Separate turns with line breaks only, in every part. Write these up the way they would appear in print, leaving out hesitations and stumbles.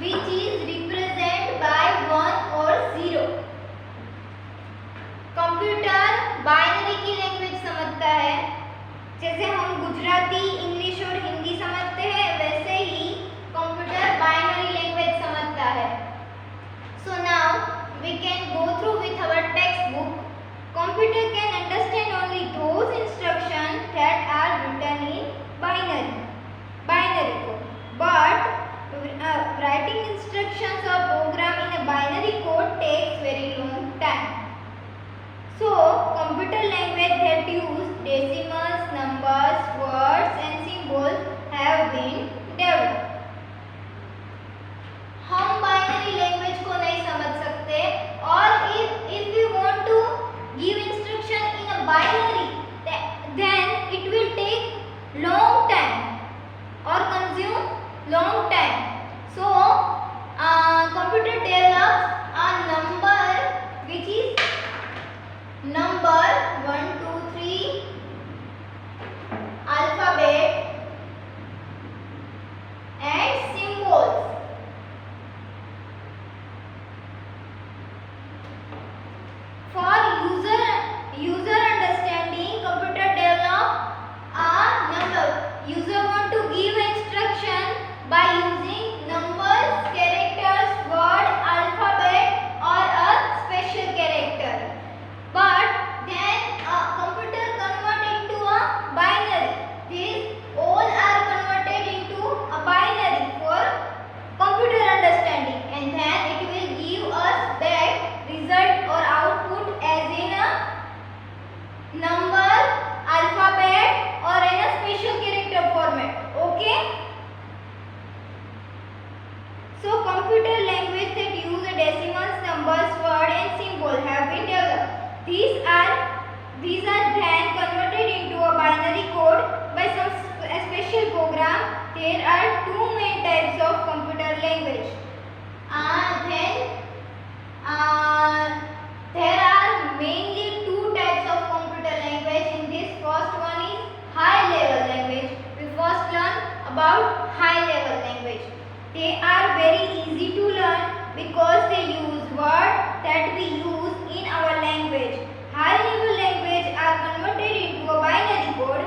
which is represented by 1 or 0. Computer binary की language समझता है। जैसे हम गुजराती, इंग्लिश और हिंदी समझते हैं, वैसे ही कंप्यूटर बाइनरी लैंग्वेज समझता है। So now we can go through with our textbook. Computer can understand only those instructions that are written in binary code. But writing instructions or program in a binary code takes very long time. So computer language that use decimals, numbers, words and symbols have been developed. हम binary language को नहीं समझ सकते, और if we want to give instruction in a binary, then it will take long time or consume long time. So computer develops a number which is number 1 2 3 alphabet and symbols. For user understanding, computer develop a number. User want to give instruction by using numbers, characters, word, alphabet or a special character. But then a computer convert into a binary. These all are converted into a binary for computer understanding, and then it will give us back result or output as in a number, alphabet or in a special character format. Okay, so computer language that use decimals, numbers, word and symbol have been developed. These are then converted into a binary code by some special program. There are two main types of computer language. There are mainly two types of computer language. In this, first one is high level language. We first learn about high level language. They are very easy to learn because they use words that we use in our language. High level language are converted into a binary code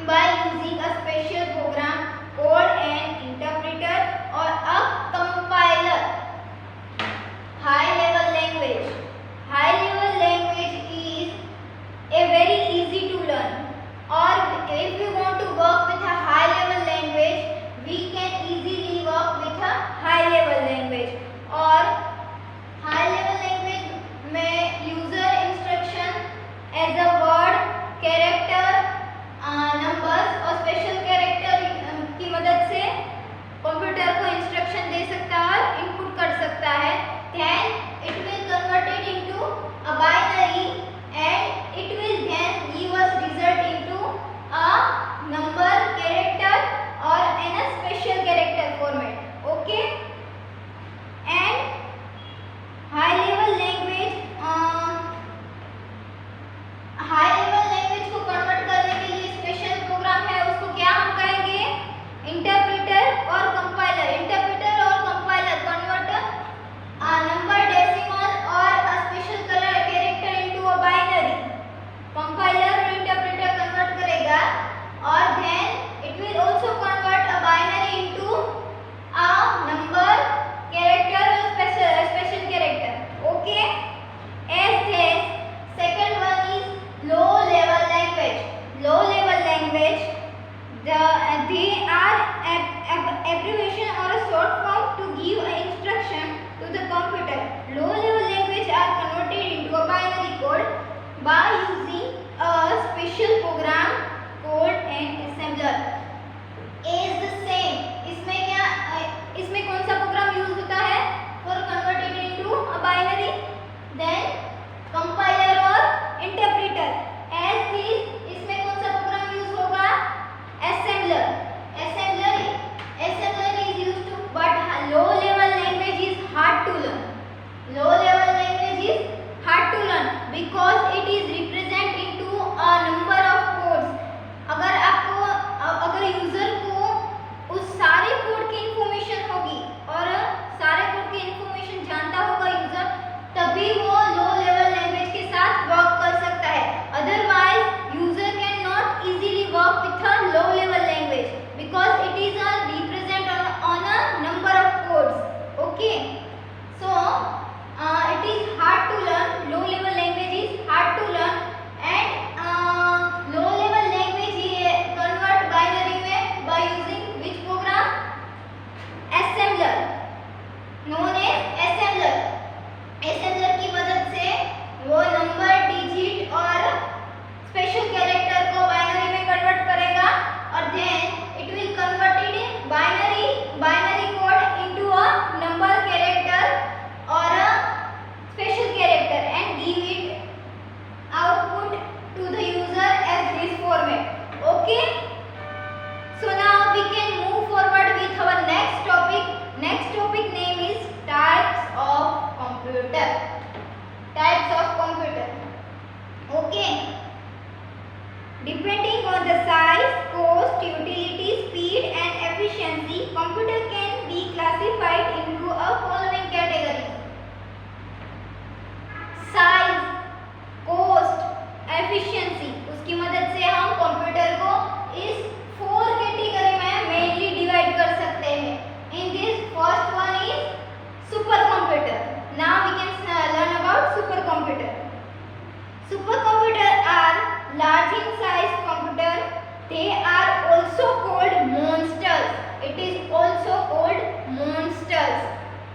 by using a special program called an interpreter or a compiler. High level language. High level language is a very easy to learn, or if we want to work with a high level language, we can easily work with a high level language. और high level language में user instruction as a word, character, numbers और special character की मदद से computer को instruction दे सकता है और इनपुट कर सकता है. Then it will convert it into a binary and it will then give us result into a number, character or in a special character format. Okay, and high level language को convert करने के लिए special programme है, उसको क्या हम कहेंगे? Interpreter और कंपाइलर. इंटरप्रेटर और compiler convert a number, decimal or a special character into a binary. Compiler और interpreter convert करेगा, और then it will also convert a binary into a number, character or special character. Okay, as this second one is low level language. Low level language, they are abbreviation or a short form to give an instruction to the computer. Low level language are converted into a binary code by using a special program called an assembler. Is the same. इसमें कौन सा program use होता है for converting it into a binary? Then compiler और interpreter. As this, इसमें कौन सा program use होगा? Assembler. Assembler is used to, but low level language is hard to learn. Low level language is hard to learn because it is represent into a number of codes. अगर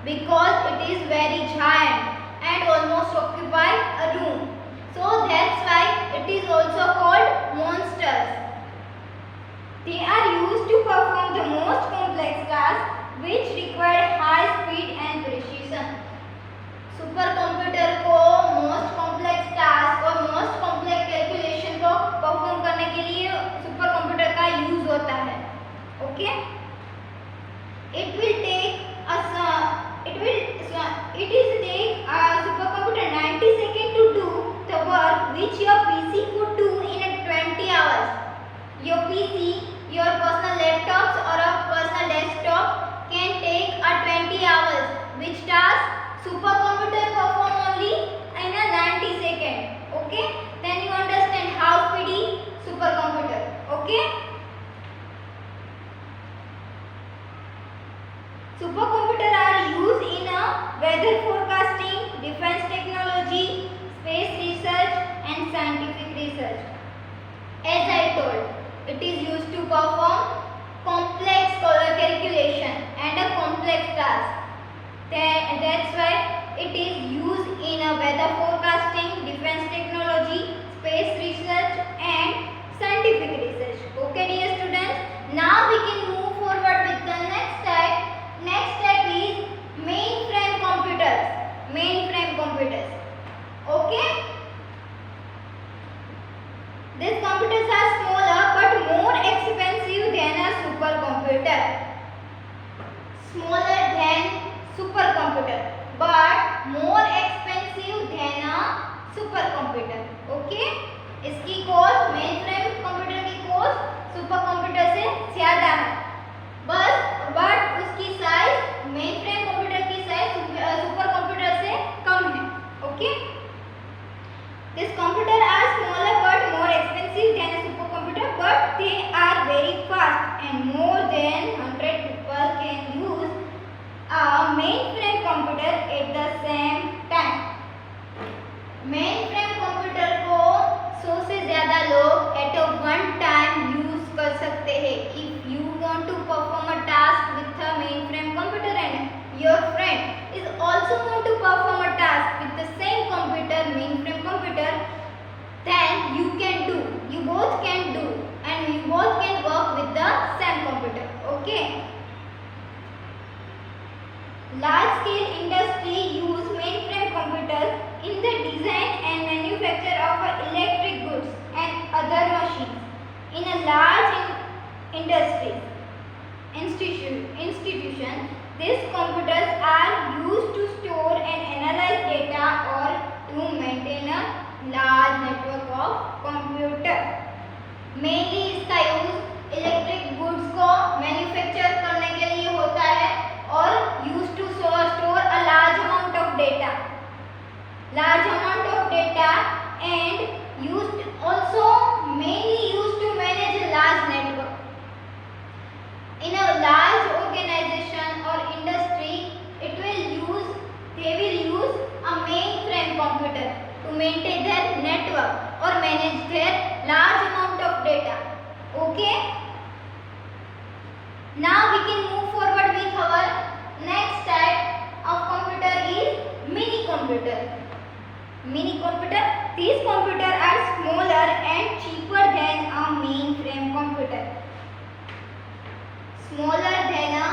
because it is very giant and almost occupy a room. So that's why it is also called monsters. They are used to perform the most complex tasks which require high speed and precision. Super computer को most complex task और most complex calculation को perform करने के लिए super computer का use होता है. Okay, it will take supercomputer 90 seconds to do the work which your PC could do in a 20 hours. Your PC, your personal laptops or a personal desktop can take a 20 hours, which task supercomputer perform only in a 90 seconds. Okay, then you understand how speedy supercomputer. Okay, supercomputer are used in a weather forecasting, defense technology, space research and scientific research. As I told, it is used to perform complex calculation and a complex task. That's why it is used in a weather forecasting, defense technology, space research and scientific research. Okay dear students, now we can move forward with the next type. Next type is mainframe computers. Mainframe computers. Okay, these computers are smaller but more expensive than a supercomputer. Smaller than supercomputer but more expensive than a supercomputer. Okay, इसकी cost mainframe computer की cost supercomputer से ज़्यादा है, but उसकी size mainframe computer की size supercomputer से कम है. Okay, these computers are smaller but more expensive than a supercomputer, but they are very fast and more than 100 people can use a mainframe computer at the same time. Mainframe computer को 100 से ज़्यादा लोग at a one time use कर सकते हैं. If you want to perform a task with a mainframe computer and your friend is also going to perform a task with the same computer, mainframe computer, then you both can do and you both can work with the same computer. Okay, large scale industry use mainframe computers in the design and manufacture of electric goods and other machines. In a large institution, these computers are used to store and analyze data or to maintain a large network of computer. Mainly इसका use electric goods को manufacture करने के लिए होता है और use to store a large amount of data and used also mainly used to manage a large network. In a large organization or industry, they will use a mainframe computer to maintain their network or manage their large amount of data. Okay, now we can move forward with our next type of computer is mini computer. These computers are smaller and cheaper than a mainframe computer. Smaller than a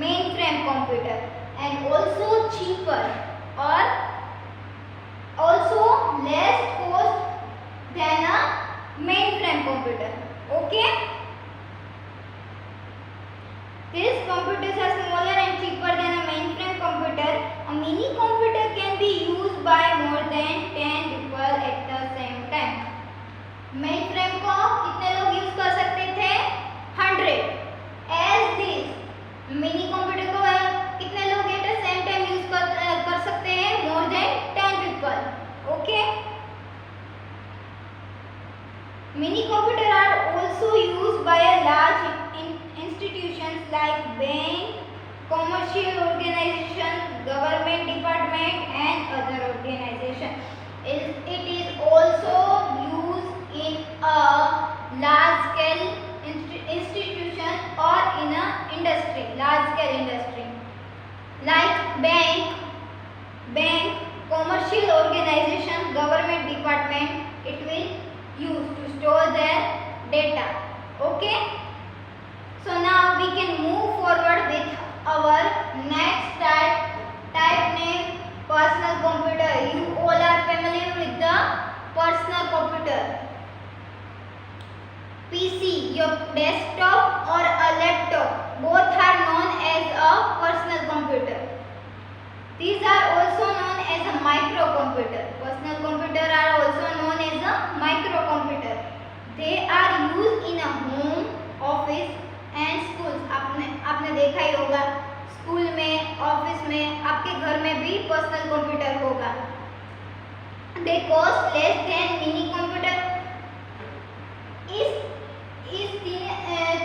mainframe computer and also cheaper or also less cost than a mainframe computer. Okay, these computers are smaller and cheaper than a mainframe computer. A mini computer can be used by more than 10 people at the same time. Mainframe को कितने लोग use कर सकते थे? 100. As this mini computer को कितने लोग at the same time use कर सकते हैं? More than 10 people. Okay. Mini computers are also used by a large institutions like bank, commercial organization, government department and other organization. It is also used in a large scale institution or in a industry, large scale industry like commercial organization, government department, it will use to store their data. Okay. So now we can move forward with our next type name, personal computer. You all are familiar with the personal computer. PC, your desktop or a laptop, both are known as a personal computer. These are also known as a microcomputer. Personal computer are also known as a microcomputer. They are used in a home, office and schools. आपने देखा ही होगा, school में, office में, आपके घर में भी personal computer होगा. They cost less than mini computer. इस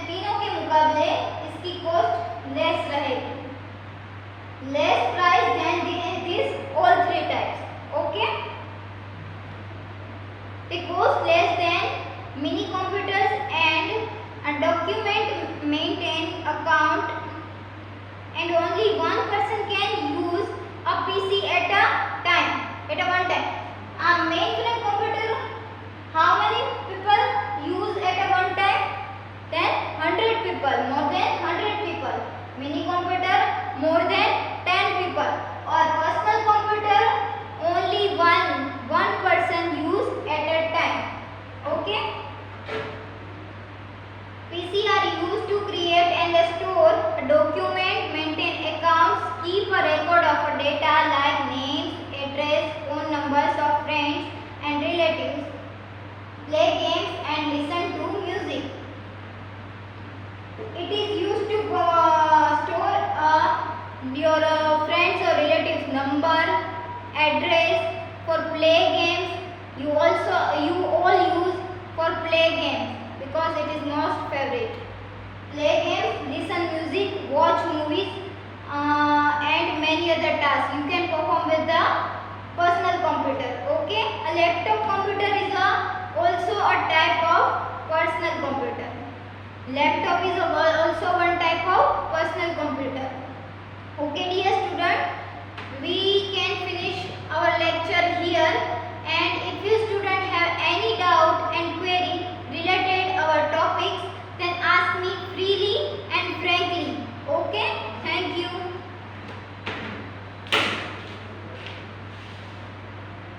तीनों के मुकाबले इसकी कॉस्ट लेस रहेगी. Less price than these all three types. Okay. They cost less than mini computers and document maintain account, and only one person can use a PC at one time. A mainframe computer, how many people use at a one time? Then 100 people, more than 100 people. Mini computer, more than 10 people. Or personal computer, only one person use at a time. Okay. PC are used to create and store a document, maintain accounts, keep a record of data like names, address, phone numbers of friends and relatives, play games and listen to music. It is used to store your friends or relatives number, address. For play games, you all use for play games because it is most favorite. Play games, listen music, watch movies and many other tasks you can perform with the personal computer. Okay. A laptop computer is also a type of personal computer. Laptop is also one type of personal computer. Okay dear student, we can finish our lecture here.